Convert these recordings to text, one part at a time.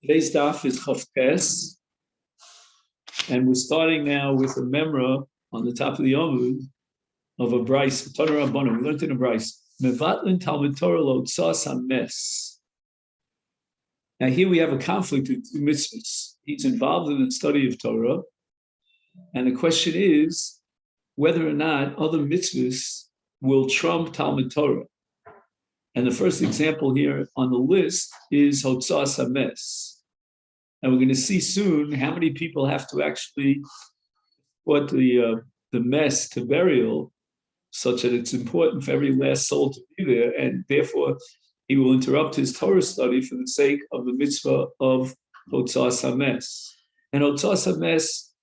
Today's daf is Chavtes, and we're starting now with a memra on the top of the Amud of a Bryce. We learned in a Bryce. Mevatlin Talmud Torah lo tzas hames. Now here we have a conflict with two mitzvahs. He's involved in the study of Torah, and the question is whether or not other mitzvahs will trump Talmud Torah. And the first example here on the list is Hotzas hames. And we're going to see soon how many people have to actually put the mess to burial, such that it's important for every last soul to be there, and therefore he will interrupt his Torah study for the sake of the mitzvah of Hotzas hames. And Hotzas hames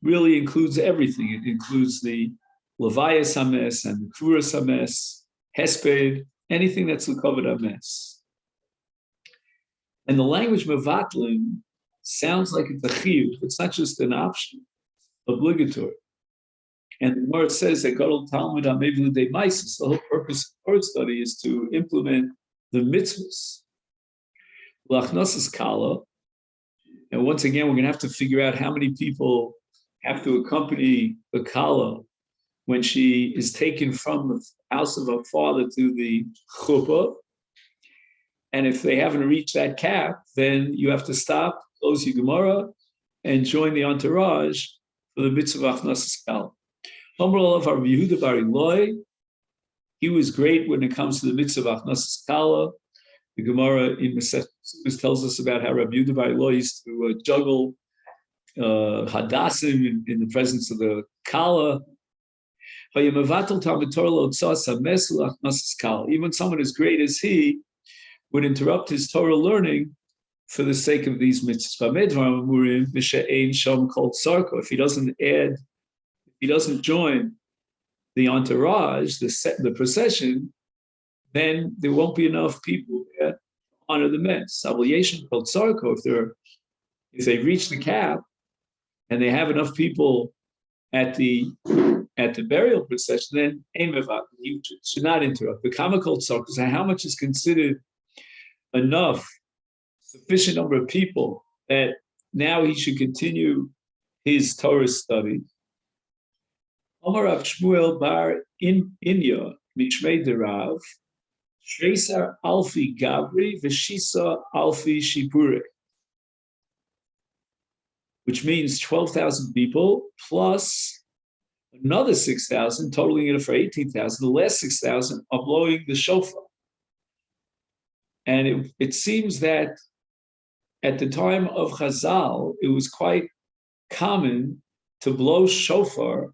really includes everything. It includes the Levayas hames and the Kvuras hames, Hesped, anything that's l'kavod hames. And the language mevatlin sounds like it's a chiyuv. It's not just an option, obligatory. And the Gemara says that Gadol Talmud HaMevil L'Dei Maisis, the whole purpose of Torah study is to implement the mitzvahs. L'achnosas kala, and once again, we're going to have to figure out how many people have to accompany the kala when she is taken from the house of her father to the chuppah. And if they haven't reached that cap, then you have to stop, close your Gemara, and join the entourage for the mitzvah of Achnasas Kala. Of our Yehuda Bar Ilai, he was great when it comes to the mitzvah of Achnasas Kala. The Gemara in Masechet tells us about how Rabbi Yehuda Bar Ilai used to juggle hadassim in the presence of the Kala. Even someone as great as he would interrupt his Torah learning for the sake of these mitzvahs. If he doesn't join the entourage, the procession, then there won't be enough people there to honor the mess. If they reach the cap and they have enough people at the burial procession, then you should not interrupt. The comical tzarko, how much is considered enough, sufficient number of people that now he should continue his Torah study. Omar Rav Shmuel bar Inya Mishmei Derav Shreisar Alfi Gabri Veshisa Alfi Shipure, which means 12,000 people plus another 6,000, totaling it for 18,000. The last 6,000 are blowing the shofar. And it seems that at the time of Chazal, it was quite common to blow shofar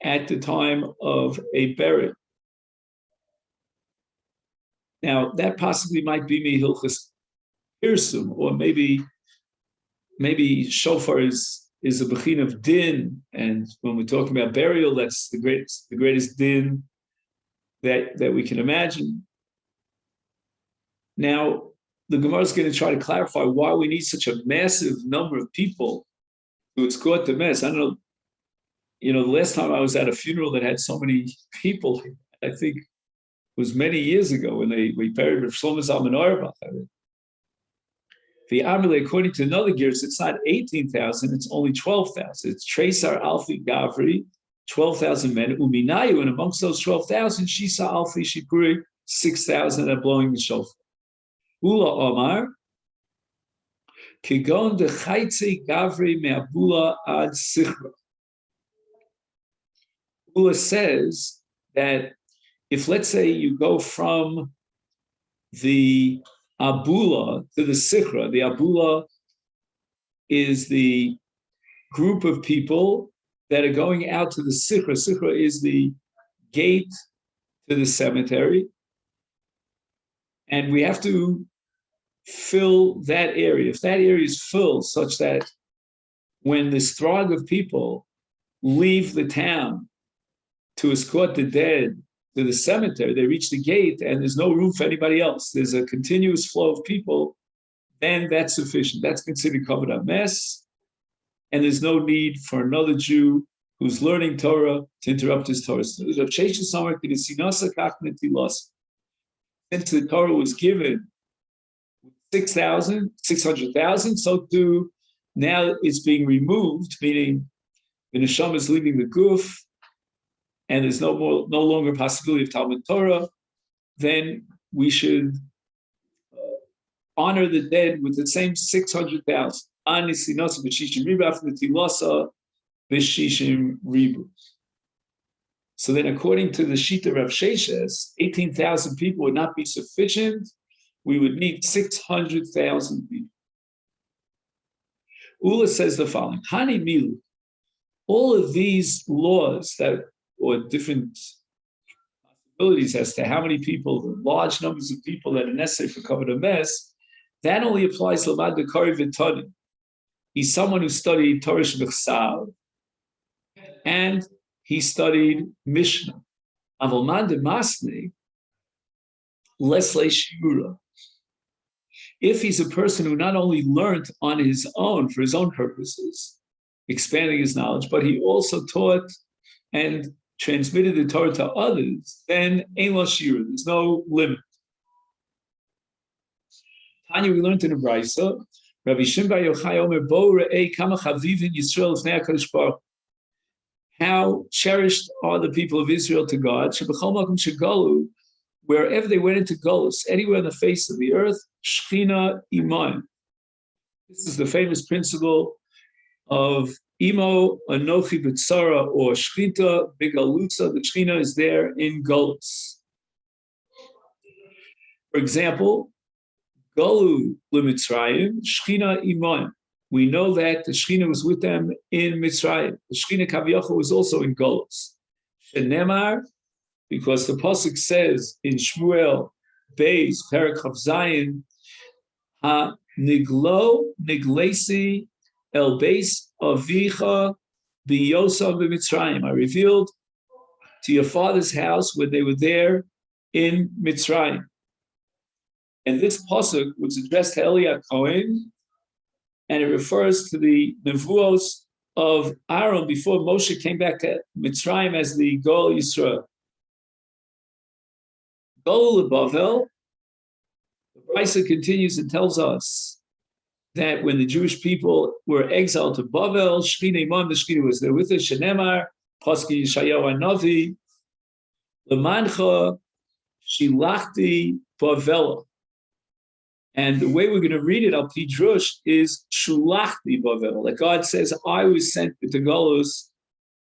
at the time of a burial. Now, that possibly might be Mehilchas Pirsum, or maybe shofar is a bechin of din, and when we're talking about burial, that's the greatest din that we can imagine. Now, the Gemara is going to try to clarify why we need such a massive number of people to escort the mess. I don't know, the last time I was at a funeral that had so many people, I think it was many years ago when we buried Rav Shlomo Zalman Auerbach. The Amile, according to another gears, it's not 18,000, it's only 12,000. It's Tresar Alfi Gavri, 12,000 men, Uminayu, and amongst those 12,000, Shisa Alfi Shipuri, 6,000 are blowing the shofar. Ula Omar, Kigon de Chaitze Gavri Me'abula ad Sichra. Ula says that if, let's say, you go from the Abula to the Sichra, the Abula is the group of people that are going out to the Sichra. Sichra is the gate to the cemetery. And we have to fill that area. If that area is filled such that when this throng of people leave the town to escort the dead to the cemetery, they reach the gate and there's no room for anybody else. There's a continuous flow of people, then that's sufficient. That's considered kavod hames, and there's no need for another Jew who's learning Torah to interrupt his Torah study. Since the Torah was given with 6,000, 600,000. So too, now it's being removed, meaning the neshama is leaving the guf, and there's no longer possibility of Talmud Torah. Then we should honor the dead with the same 600,000. After the tilasa, b'shishim ribu. So then, according to the Shita Rav Sheshes, 18,000 people would not be sufficient. We would need 600,000 people. Ula says the following: Hani milu. All of these laws or different possibilities as to how many people, the large numbers of people that are necessary for covered a mess, that only applies to Lamad Dekari V'Tanim. He's someone who studied Torah Shebechsav, and he studied Mishnah. Avalman de Masne, Lesle Shiura. If he's a person who not only learned on his own for his own purposes, expanding his knowledge, but he also taught and transmitted the Torah to others, then Ein Lo Shira, there's no limit. Tanya, we learned in the Brisa, Rabbi Shimon Bar Yochai Omer, Bo Re'ei Kama Chavivin Yisrael Lifnei HaKadosh Baruch Hu. How cherished are the people of Israel to God? Shebechol Makom Shegalu, wherever they went into Golus, anywhere on the face of the earth, Shechina Iman. This is the famous principle of Imo Anochi B'Tzara, or Shechita B'Galutza. The Shechina is there in Golus. For example, Golu L'Mitzrayim, Shechina Iman. We know that the Shechina was with them in Mitzrayim. The Shechina Kaviyachol was also in Golus. Shenemar, because the pasuk says in Shmuel Beis Perek Chav Zayin, Ha Niglo Niglesi El Beis Avicha Biyosa B'Mitzrayim. I revealed to your father's house when they were there in Mitzrayim. And this pasuk was addressed to Eliyahu Cohen, and it refers to the nevuos of Aaron before Moshe came back to Mitzrayim as the Goel Yisrael. Goel Bavel, the Brisa continues and tells us that when the Jewish people were exiled to Bavel, Shechina Imam, the Shechina was there with us, Shenemar, Paski Yeshayahu Hanavi, Lemancha, Shilachti Bavela. And the way we're going to read it, Al Pi Drush, is Shulachti Bavel. Like God says, I was sent to Golus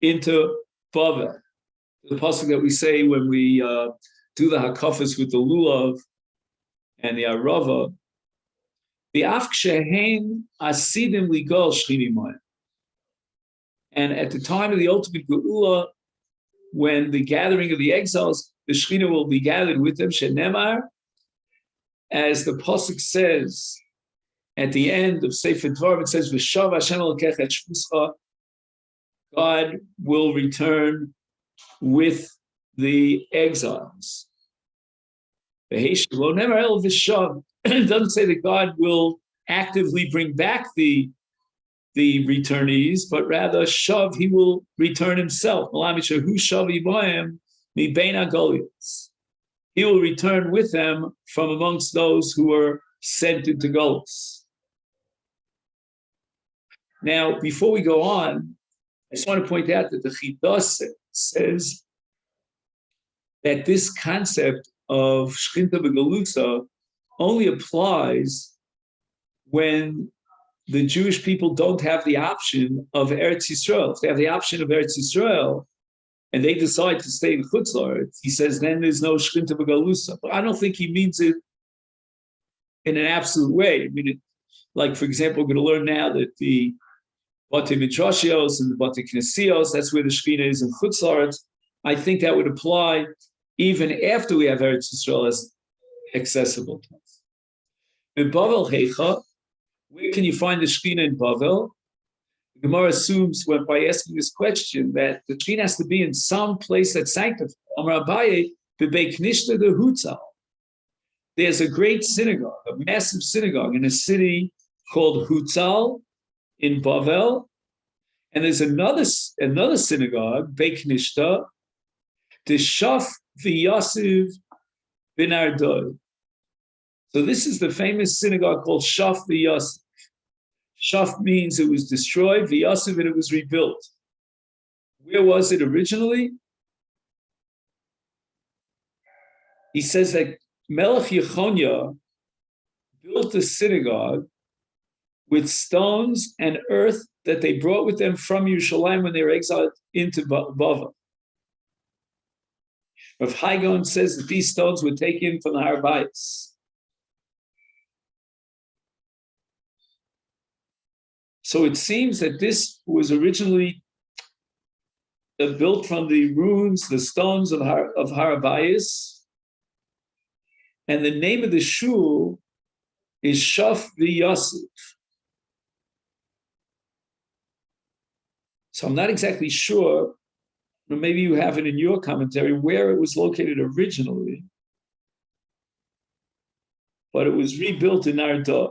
into Bavel. The pasuk that we say when we do the hakafas with the lulav and the arava, the afkshehem asidim ligol shchinimayim. And at the time of the ultimate geula, when the gathering of the exiles, the Shechina will be gathered with them. Shenemar, as the pasuk says at the end of Sefer Dvarim, it says, "V'shav Hashem Elokecha et shvuscha." God will return with the exiles. It doesn't say that God will actively bring back the returnees, but rather shav, he will return himself. He will return with them from amongst those who were sent into Golus. Now, before we go on, I just want to point out that the Chidah says that this concept of Shechinta B'Galutza only applies when the Jewish people don't have the option of Eretz Yisrael. If they have the option of Eretz Yisrael and they decide to stay in Chutz La'aretz, he says then there's no Shechinta B'Galutza. But I don't think he means it in an absolute way. I mean, like, for example, we're going to learn now that the Bate Midrashios and the Bate Knesios, that's where the Shekhinah is in Chutz La'aretz. I think that would apply even after we have Eretz Yisrael as accessible to us. In Bavel Heicha, where can you find the Shekhinah in Bavel? The Gemara assumes by asking this question that the Shekhinah has to be in some place that's sanctified. Amar Abaye, B'Beit Knishta de Hutzal. There's a great synagogue, a massive synagogue in a city called Hutzal in Bavel, and there's another synagogue, Beit Knishta, the Shaf v'Yasiv bin Ardoi. So this is the famous synagogue called Shaf v'Yosef. Shaf means it was destroyed, v'Yosef, and it was rebuilt. Where was it originally? He says that Melech Yechonia built a synagogue with stones and earth that they brought with them from Yerushalayim when they were exiled into Bavel. Rav Haigon says that these stones were taken from the Har Bayis. So it seems that this was originally built from the ruins, the stones of Har Bayis, and the name of the shul is Shaf v'Yosef. So I'm not exactly sure, or maybe you have it in your commentary, where it was located originally, but it was rebuilt in Arda.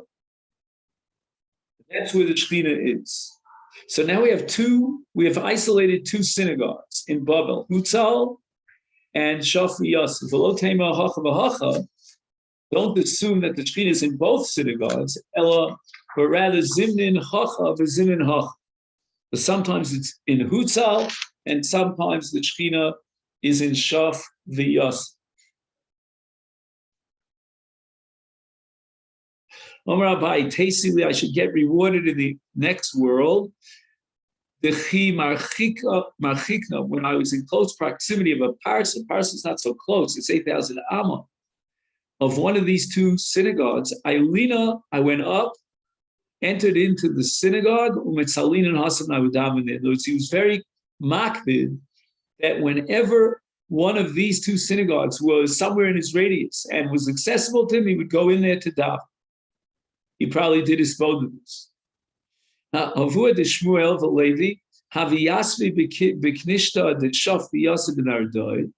That's where the Shekhinah is. So now we have isolated two synagogues in Babel, Hutzal and Shaf v'Yosef. Don't assume that the Shekhinah is in both synagogues, but rather Zimnin Hacha v'Zimnin Hacha. But sometimes it's in Hutzal, and sometimes the Shekhinah is in Shaf v'Yosef. Omar Abai, Tasili, I should get rewarded in the next world. When I was in close proximity of a parsa is not so close, it's 8,000 amma, of one of these two synagogues, I went up, entered into the synagogue, in other words, he was very makbid that whenever one of these two synagogues was somewhere in his radius and was accessible to him, he would go in there to daven. He probably did his spodus. Avur de Shmuel v'Levi, Haviyasvi b'Knishta de Shaf v'Yosef ben Ardoi.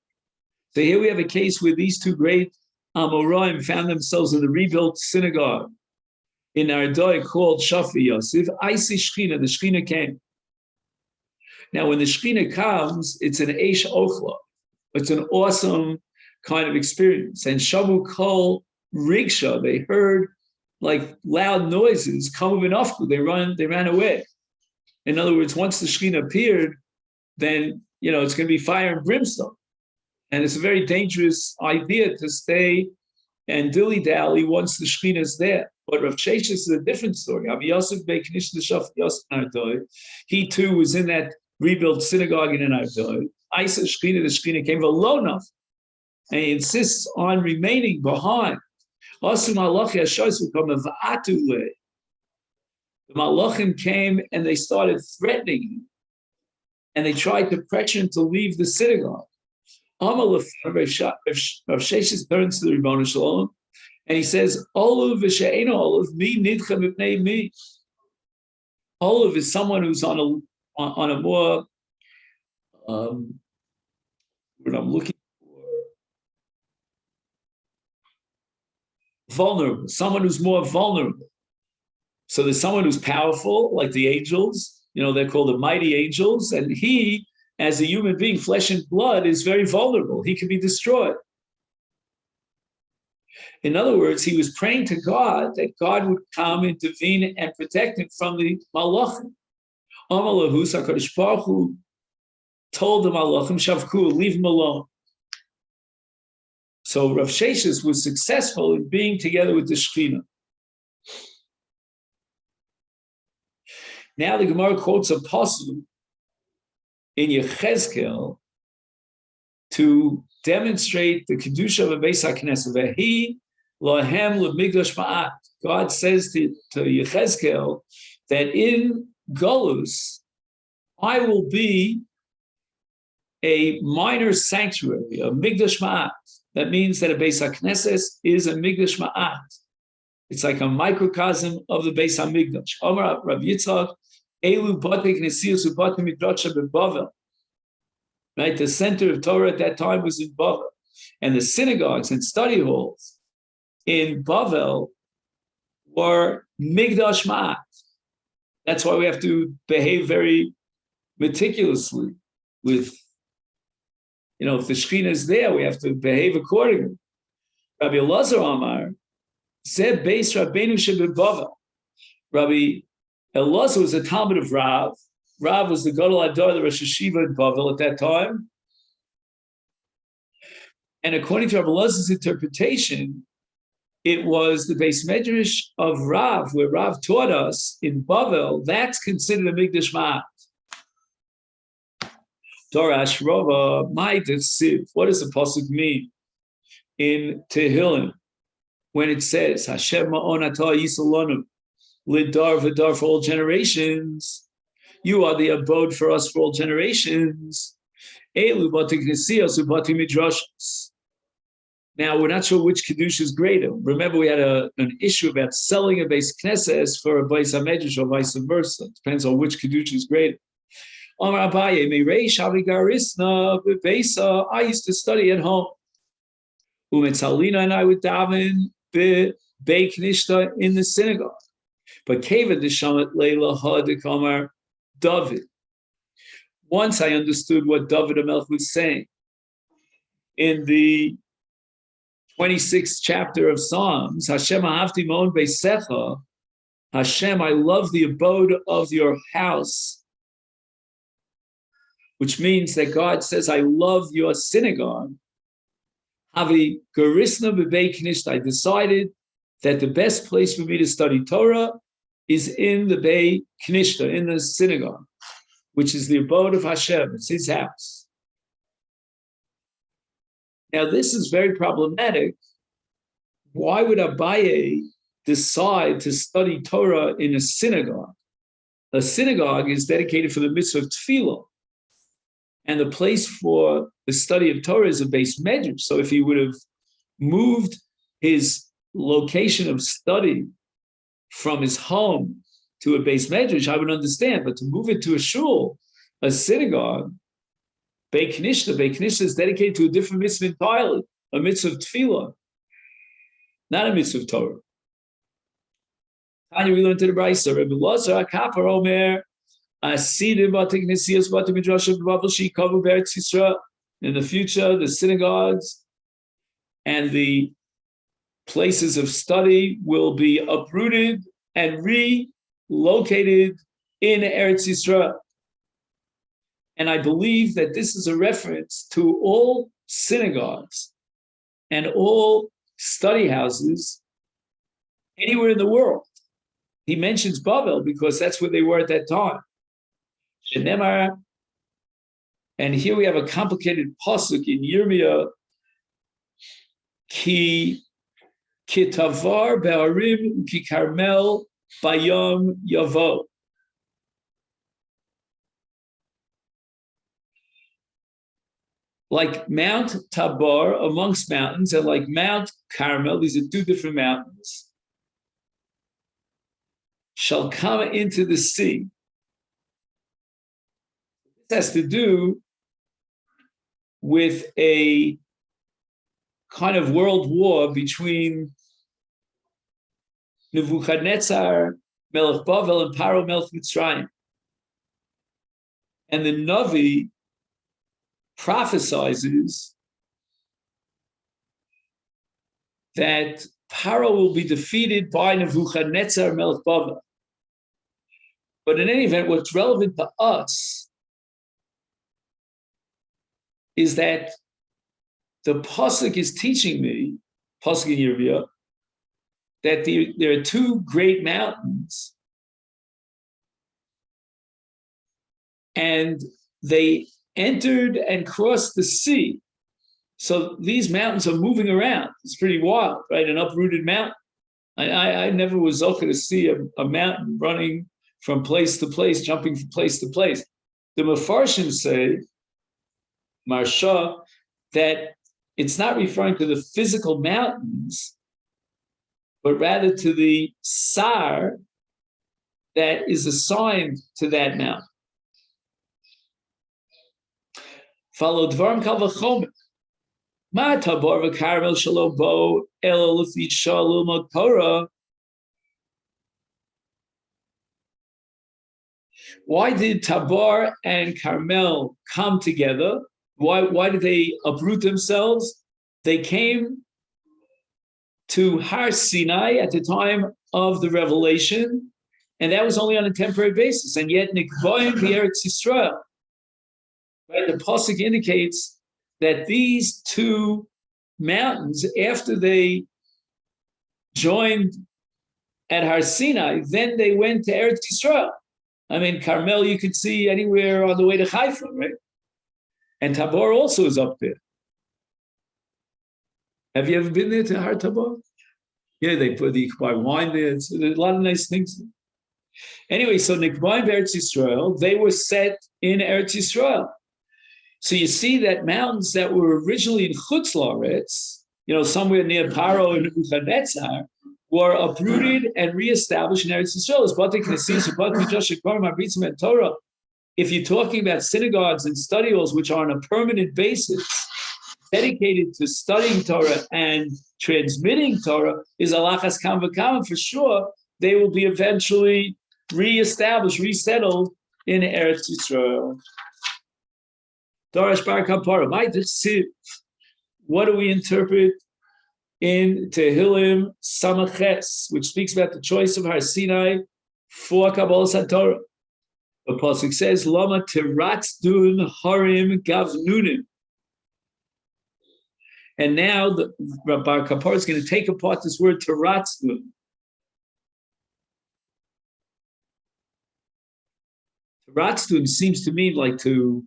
So here we have a case where these two great Amoraim found themselves in the rebuilt synagogue in Ardoi called Shaf v'Yosef. I see Shekhinah, the Shekhinah came. Now, when the Shekhinah comes, it's an Eish Ochla. It's an awesome kind of experience. And Shavu Kol Rigsha, they heard like loud noises, they ran away. In other words, once the Shekhinah appeared, then it's going to be fire and brimstone. And it's a very dangerous idea to stay and dilly-dally once the Shekhinah is there. But Rav Sheshes is a different story. He too was in that rebuilt synagogue in Ardoi. Isa Shekhinah, the Shekhinah came alone enough, and he insists on remaining behind. The Malachim came and they started threatening him, and they tried to pressure him to leave the synagogue. Rav Sheshes turns to the Ribono Shel Olam, and he says, Olav v'she'eino olav, mi nidcha mipnei mi. Olav is someone who's on a more, what I'm looking for, vulnerable, someone who's more vulnerable. So there's someone who's powerful, like the angels, they're called the mighty angels, and he, as a human being, flesh and blood, is very vulnerable. He can be destroyed. In other words, he was praying to God that God would come, intervene, and protect him from the Malachim. Amalahu, HaKadosh Baruch Hu told the Malachim, Shavku, leave him alone. So Rav Sheshes was successful in being together with the Shekhinah. Now the Gemara quotes a pasuk in Yechezkel to demonstrate the kedusha of a Beis HaKnesset. Vehi lahem lemigdash ma'at. God says to Yechezkel that in Golus I will be a minor sanctuary, a migdash ma'at. That means that a Beis HaKnesset is a migdash ma'at. It's like a microcosm of the Beis HaMikdash. Omar Rav Yitzchak, Elu Batek Nesius Ubatim Midrasha beBavel. Right, the center of Torah at that time was in Bavel, and the synagogues and study halls in Bavel were Migdash Ma'at. That's why we have to behave very meticulously with, if the Shekhinah is there, we have to behave accordingly. Rabbi Elazar Amar, Zeb Beis Rabbeinu Shebebavel. Rabbi Elazar was a Talmud of Rav. Rav was the Gadol Adar, the Rosh Hashiva in Bavel at that time. And according to Rabbi Elazar's interpretation, it was the Beis Medrash of Rav, where Rav taught us in Bavel. That's considered a Mikdash Ma'at. Dorash Rova, my Siv. What does the pasuk mean in Tehillim when it says Hashem Ma'on Atah Yisalonu Lidar V'Dar for all generations? You are the abode for us for all generations. Elu Bati Knesios Ubati Midrashos. Now, we're not sure which Kiddush is greater. Remember, we had an issue about selling a Beis Knesses for a Beis HaMedrash or vice versa. It depends on which Kiddush is greater. Amar Abaye, Meireish Avigarisna B'Beisa. I used to study at home. Umetzalina and I would daven B'Bei Knishta in the synagogue. But Keva D'Shamet Leila Ha'Dekamar David. Once I understood what David HaMelech was saying in the 26th chapter of Psalms, Hashem Ahavti Mon Beisecha, Hashem, I love the abode of your house, which means that God says, I love your synagogue. Havi Garisna B'Bei Knishta, I decided that the best place for me to study Torah is in the Bei Knishta, in the synagogue, which is the abode of Hashem. It's his house. Now, this is very problematic. Why would Abaye decide to study Torah in a synagogue? A synagogue is dedicated for the mitzvah of tefillah. And the place for the study of Torah is a Beis Medrash. So if he would have moved his location of study from his home to a Beis Medrash, I would understand. But to move it to a shul, a synagogue, Beit Knishta is dedicated to a different mitzvah entirely, a mitzvah of tefillah, not a mitzvah of Torah. Tanya, we learned to the Brisa, Rebbe Lazar, Kapar Omer, Asidim Batik Nesias Batik Midrash Bavel Shikavu Beretz Yisrael. In the future, the synagogues and the places of study will be uprooted and relocated in Eretz Yisrael. And I believe that this is a reference to all synagogues and all study houses anywhere in the world. He mentions Babel because that's where they were at that time. And here we have a complicated pasuk in Yirmiyah. Ki kitavar be'arim ki karmel bayom yavo. Like Mount Tabor amongst mountains, and like Mount Carmel, these are two different mountains, shall come into the sea. This has to do with a kind of world war between Nebuchadnezzar, Melech Bavel, and Paro Melech Mitzrayim. And the Navi prophesizes that Paro will be defeated by Nebuchadnezzar Melech Bavel. But in any event, what's relevant to us is that the pasuk is teaching me, pasuk in Yirmiyah, that there are two great mountains, and they entered and crossed the sea. So these mountains are moving around. It's pretty wild, right? An uprooted mountain. I never was okay to see a mountain running from place to place, jumping from place to place. The Mefarshim say, Marsha, that it's not referring to the physical mountains, but rather to the sar that is assigned to that mountain. Follow Dvarim Kal V'chomer. Ma Tabor v'Karmel shelo bo elo l'fi shalom Torah. Why did Tabor and Carmel come together? Why did they uproot themselves? They came to Har Sinai at the time of the revelation, and that was only on a temporary basis. And yet, Nikvoim v'Eretz Yisrael, right? The pasuk indicates that these two mountains, after they joined at Har Sinai, then they went to Eretz Yisrael. I mean, Carmel you could see anywhere on the way to Haifa, right? And Tabor also is up there. Have you ever been there to Har Tabor? Yeah, you can buy wine there. There's a lot of nice things. Anyway, so Nikbaim Eretz Yisrael, they were set in Eretz Yisrael. So you see that mountains that were originally in Chutz La'aretz, somewhere near Paro and Nebuchadnezzar, were uprooted and reestablished in Eretz Yisrael. If you're talking about synagogues and study halls, which are on a permanent basis, dedicated to studying Torah and transmitting Torah, is alachas kam v'kam, for sure, they will be eventually reestablished, resettled in Eretz Yisrael. Darash bar kapara. What do we interpret in Tehillim Samaches, which speaks about the choice of Har Sinai for Kabbalas HaTorah? The pasuk says, "Lama tiratzun harim gavnunim." And now the Bar Kapar is going to take apart this word tiratzun. Tiratzun seems to mean like to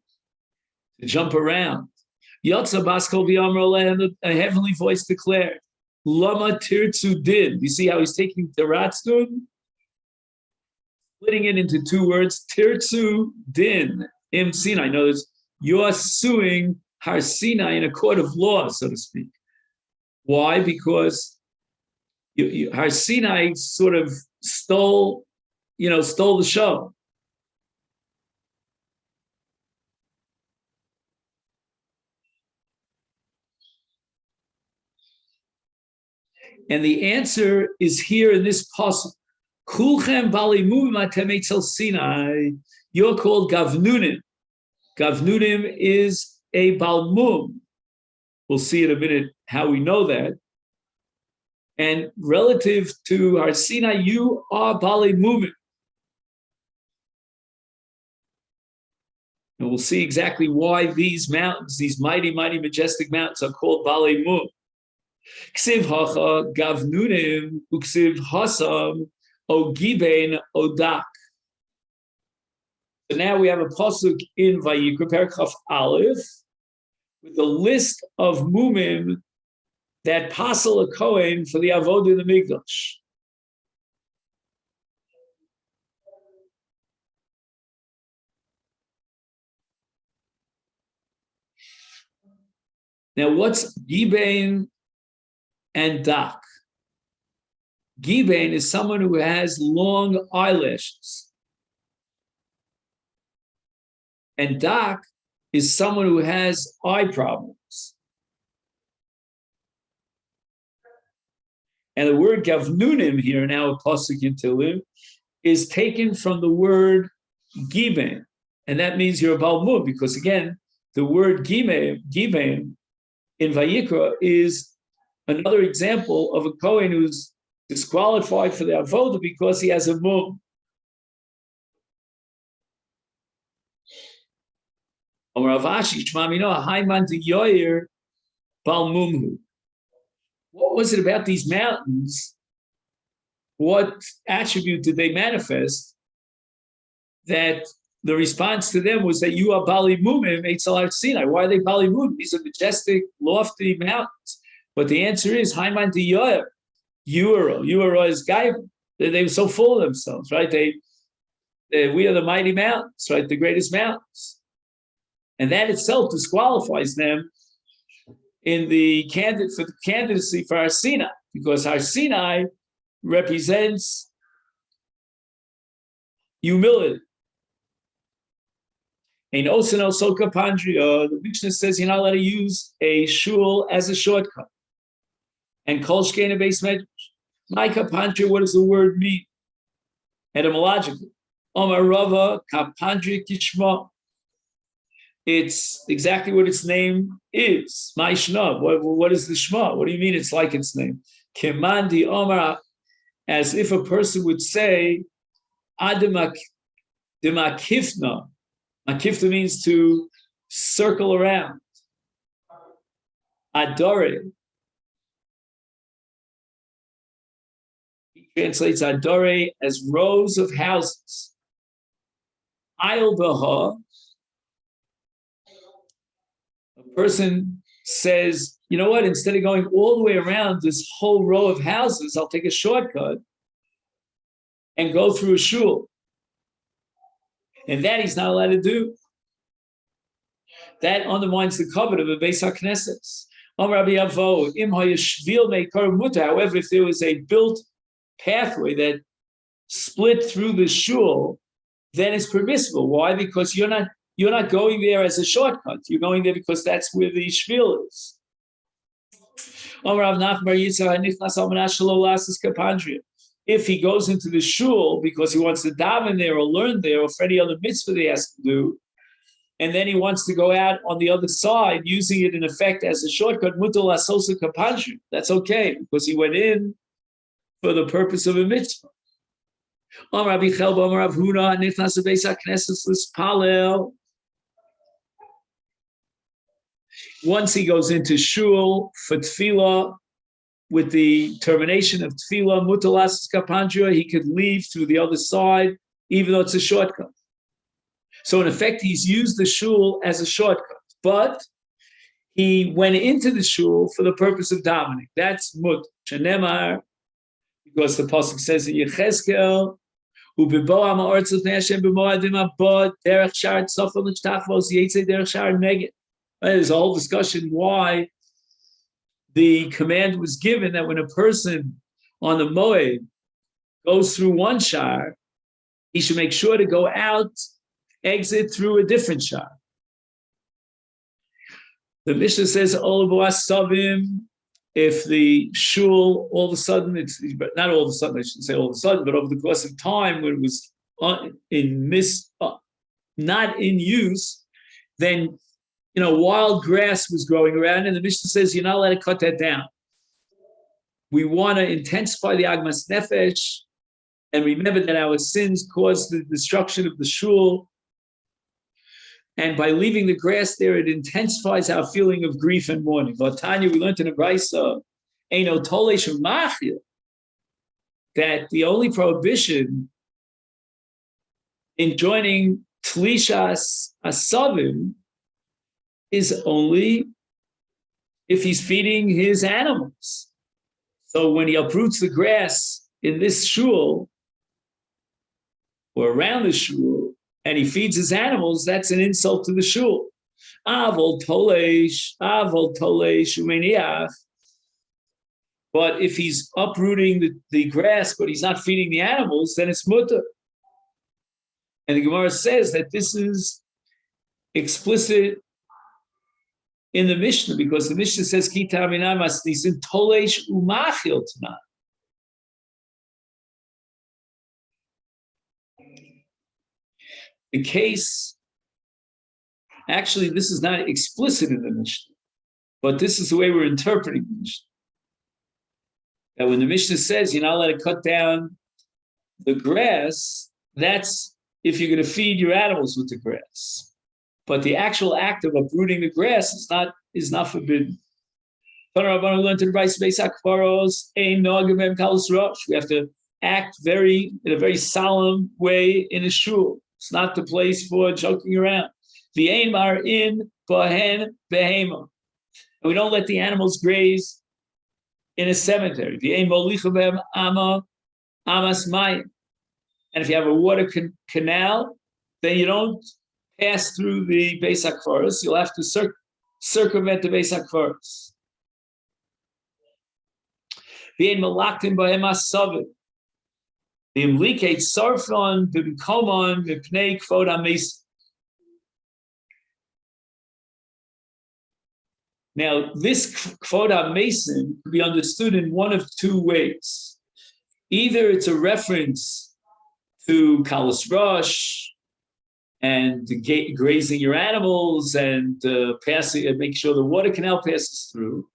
jump around. Yotza baskol v'yamar, and a heavenly voice declared, "Lama tirtzu din." You see how he's taking tiratzun, splitting it into two words, tirtzu din, im Sinai. In other words, you're suing Har Sinai in a court of law, so to speak. Why? Because Har Sinai sort of stole the show. And the answer is here in this pasuk. Kulchem balimum atem etzel Sinai. You're called Gavnunim. Gavnunim is a balmum. We'll see in a minute how we know that. And relative to Har Sinai, you are balimumim. And we'll see exactly why these mountains, these mighty, mighty, majestic mountains, are called balimum. Ksiv hacha gavnunim uksiv hasam o gibein odak. So now we have a pasuk in Vayikra Perikaf Aleph with a list of mumim that pasal a kohen for the avodah in the Mikdash. Now, what's gibein and dak? Gibein is someone who has long eyelashes. And dak is someone who has eye problems. And the word gavnunim here, now a pasuk in Tehillim, is taken from the word gibein. And that means you're a balmum, because again, the word gibein in Vayikra is another example of a kohen who's disqualified for the avodah because he has a mum. What was it about these mountains? What attribute did they manifest that the response to them was that you are Bali Mumim, Eitzel Har Sinai? Why are they Bali Mumim? These are majestic, lofty mountains. But the answer is Haiman to Yoyer. Yuero is Gaiva. They were so full of themselves, right? We are the mighty mountains, right? The greatest mountains. And that itself disqualifies them in the candidacy for Har Sinai, because Har Sinai represents humility. In Osen El Kapandria, the Mishnah says you're not allowed to use a shul as a shortcut. And Kol Shkeina Beis Medrash. My Kapandria, what does the word mean? Etymologically. Omar Rava Kapandria Kishma. It's exactly what its name is. My Shna. What is the Shema? What do you mean it's like its name? Kemandi Omar, as if a person would say, Ademak Demakifna. Makifna means to circle around. Adore. He translates Adore as rows of houses. Ayil Baha. A person says, you know what, instead of going all the way around this whole row of houses, I'll take a shortcut and go through a shul. And that he's not allowed to do. That undermines the covenant of a Beis HaKnesses. However, if there was a built pathway that split through the shul, then it's permissible. Why? Because you're not going there as a shortcut. You're going there because that's where the shvil is. If he goes into the shul because he wants to daven there or learn there or for any other mitzvah he has to do, and then he wants to go out on the other side using it in effect as a shortcut, that's okay because he went in for the purpose of a mitzvah. Once he goes into shul for tefillah, with the termination of tefillah, mutalas kapandria, he could leave through the other side, even though it's a shortcut. So in effect, he's used the shul as a shortcut, but he went into the shul for the purpose of davening. That's mut shenemar, because the pasuk says in Yechezkel, "Ubibo ha'ma'ortzos ne'Hashem b'moadim abod derech shar tzafon l'shtachvos yitzei derech shar neged." There's a whole discussion why the command was given that when a person on the Moed goes through one shar, he should make sure to go out, exit through a different shar. The Mishnah says, if the shul all of a sudden, it's not all of a sudden, I shouldn't say all of a sudden, but over the course of time when it was not in use, then wild grass was growing around, and the Mishnah says you're not allowed to cut that down. We want to intensify the Agmas Nefesh, and remember that our sins caused the destruction of the shul. And by leaving the grass there, it intensifies our feeling of grief and mourning. But Tanya, we learned in the Brisa, Eino Tolesh Machil, that the only prohibition in joining Tlishas Asavim is only if he's feeding his animals. So when he uproots the grass in this shul or around the shul and he feeds his animals, that's an insult to the shul. Avol tolesh umeniach. But if he's uprooting the grass but he's not feeding the animals, then it's mutter. And the Gemara says that this is explicit in the Mishnah, because the Mishnah says, Ki ta'amina masnisin tolesh umachil tonight. The case, actually, this is not explicit in the Mishnah, but this is the way we're interpreting the Mishnah. That when the Mishnah says you're not allowed to cut down the grass, that's if you're going to feed your animals with the grass. But the actual act of uprooting the grass is not forbidden. We have to act in a very solemn way in a shul. It's not the place for joking around. And we don't let the animals graze in a cemetery. And if you have a water canal, then you don't pass through the Beis HaKvaros. You'll have to circumvent the Beis HaKvaros. V'ein malaktim b'hem asavim. V'imlikate sarfon b'mkomon v'pnei kvod hamesim. Now, this kvod hamesim can be understood in one of two ways. Either it's a reference to Kalas Rosh, and grazing your animals and passing and make sure the water canal passes through.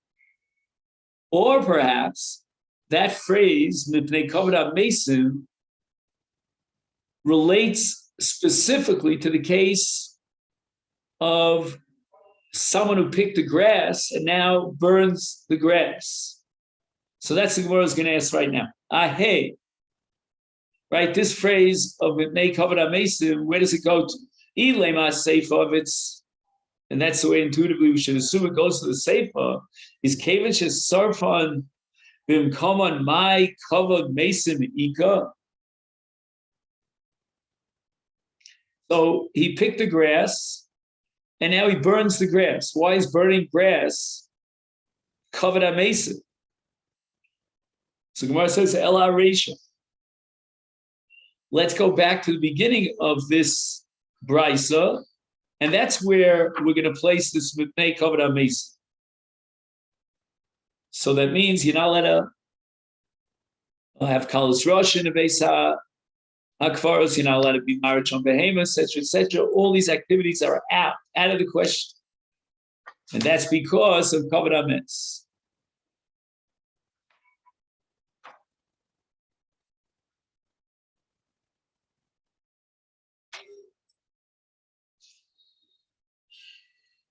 Or perhaps that phrase, Mipnei Kavod HaMesim, relates specifically to the case of someone who picked the grass and now burns the grass. So that's the Gemara is going to ask right now. Hey, right? This phrase of Mipnei Kavod HaMesim, where does it go to? Ilema Seifa of its, and that's the way intuitively we should assume it goes to the Seifa, is Kavish is Sarfan Bimkaman Mai Kavod Mesim Ika. So he picked the grass, and now he burns the grass. Why is burning grass Kavod HaMesim? So Gemara says, Ela Reisha. Let's go back to the beginning of this brisa, and that's where we're going to place this Mipnei Kavod HaMesim. So that means you're not allowed to have Kalas Rosh in the Beis HaKvaros, you're not allowed to be married on Behemoth, etc., etc. All these activities are out of the question. And that's because of Kavod HaMesim.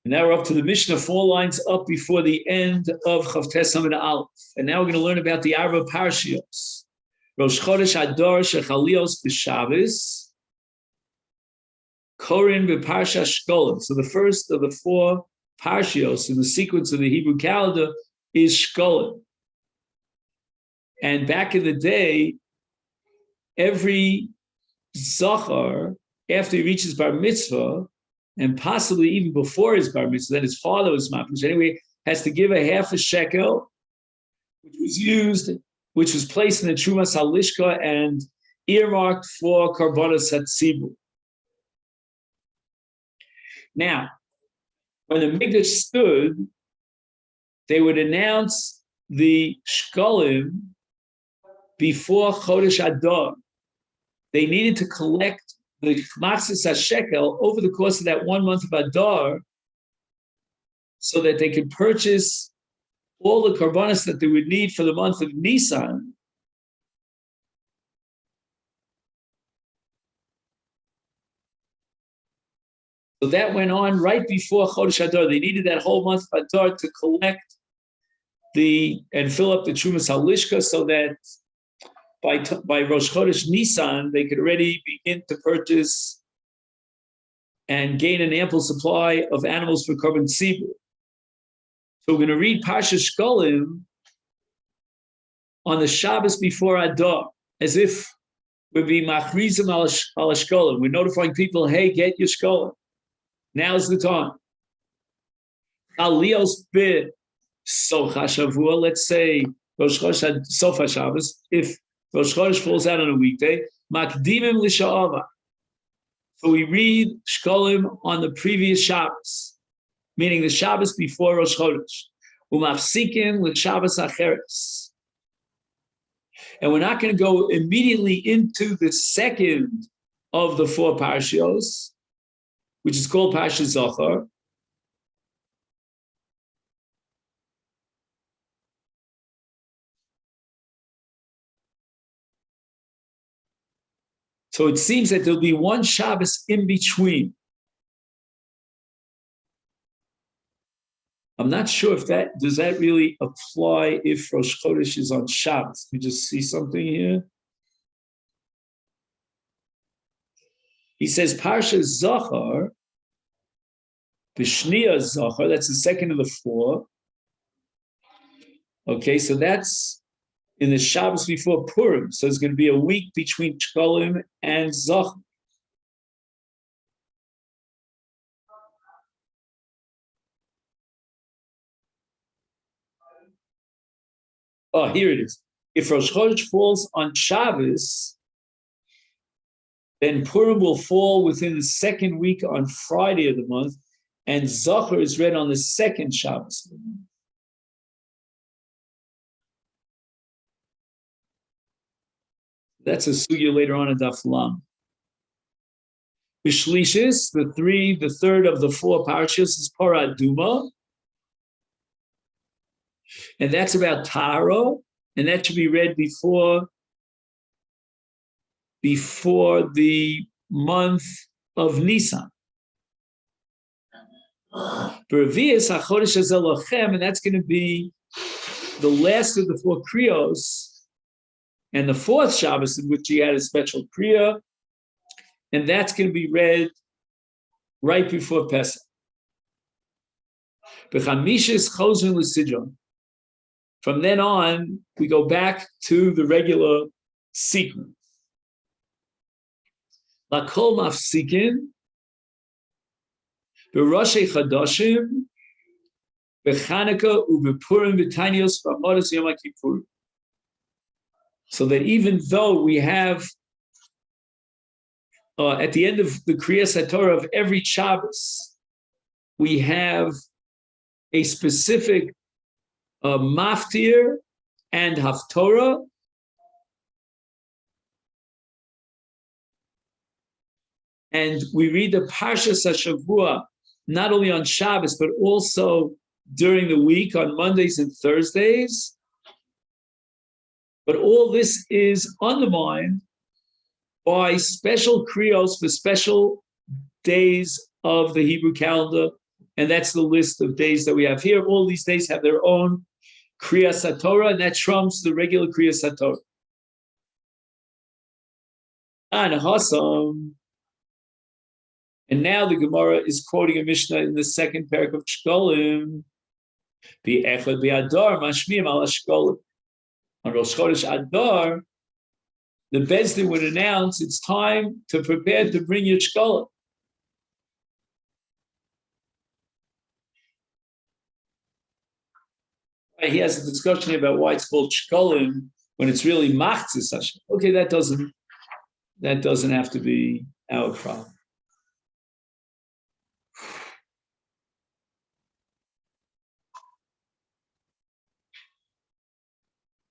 And now we're up to the Mishnah, 4 lines up before the end of Chavtes Amud Aleph. And now we're going to learn about the Arba Parshios. Rosh Chodesh Adar Shechalios B'Shabbos, Korin B'Parsha Shkolim. So the first of the 4 Parshios in the sequence of the Hebrew calendar is Shkolim. And back in the day, every Zachar, after he reaches Bar Mitzvah, and possibly even before his bar mitzvah, then his father was mafish. Anyway, has to give a half a shekel, which was placed in the Trumas Halishka and earmarked for Karbonos Hatzibur. Now, when the Mikdash stood, they would announce the shkolim before Chodesh Adar. They needed to collect the Machzis HaShekel over the course of that 1 month of Adar so that they could purchase all the karbanos that they would need for the month of Nisan. So that went on right before Chodesh Adar. They needed that whole month of Adar to collect and fill up the Trumas Halishka so that by Rosh Chodesh Nisan, they could already begin to purchase and gain an ample supply of animals for Korban Tzibur. So we're going to read Parsha Shkolim on the Shabbos before Adar, as if we'd be machrizim al Shkolim. We're notifying people, hey, get your Shkolim. Now's the time. Alios bid Socha Shavua, let's say Rosh Chodesh Sofa Shabbos, if Rosh Chodesh falls out on a weekday, Makdimim L'Sha'ava. So we read Shkolim on the previous Shabbos, meaning the Shabbos before Rosh Chodesh. Umafsikim L'Shabbos Acheres. And we're not going to go immediately into the second of the 4 Parshios, which is called Parsha Zachar. So it seems that there'll be 1 Shabbos in between. I'm not sure if does that really apply if Rosh Chodesh is on Shabbos. Let me just see something here. He says Parsha Zachar, B'Shniya Zachar, that's the second of the 4. Okay, so that's in the Shabbos before Purim. So it's going to be a week between Shkolim and Zachar. Oh, here it is. If Rosh Chodesh falls on Shabbos, then Purim will fall within the second week on Friday of the month, and Zachar is read on the second Shabbos. That's a sugya later on in Daf Lam. Bishlishis, the third of the 4 parashas is Parah Aduma, and that's about Tara and that should be read before the month of Nisan. And that's going to be the last of the 4 Kriyos, and the 4th Shabbos in which he had a special Kriya, and that's going to be read right before Pesach. From then on, we go back to the regular sequence. Lakol mafsikin, b'Roshei Chadashim, b'Chanukah u'b'Purim v'Tanios v'Amodos Yom HaKippur. So that even though we have at the end of the Kriyas HaTorah of every Shabbos, we have a specific maftir and haftorah, and we read the Parshas HaShavua not only on Shabbos but also during the week on Mondays and Thursdays. But all this is undermined by special kriyos for special days of the Hebrew calendar, and that's the list of days that we have here. All these days have their own Kriyas HaTorah, and that trumps the regular Kriyas HaTorah. And now the Gemara is quoting a Mishnah in the 2nd parak of Shkolim. B'echad b'Adar mashmiim al Shkolim. On Rosh Chodesh Adar, the Beis Din would announce it's time to prepare to bring your Shkolim. He has a discussion about why it's called Shkolim when it's really Machzis Hashem. Okay, that doesn't have to be our problem.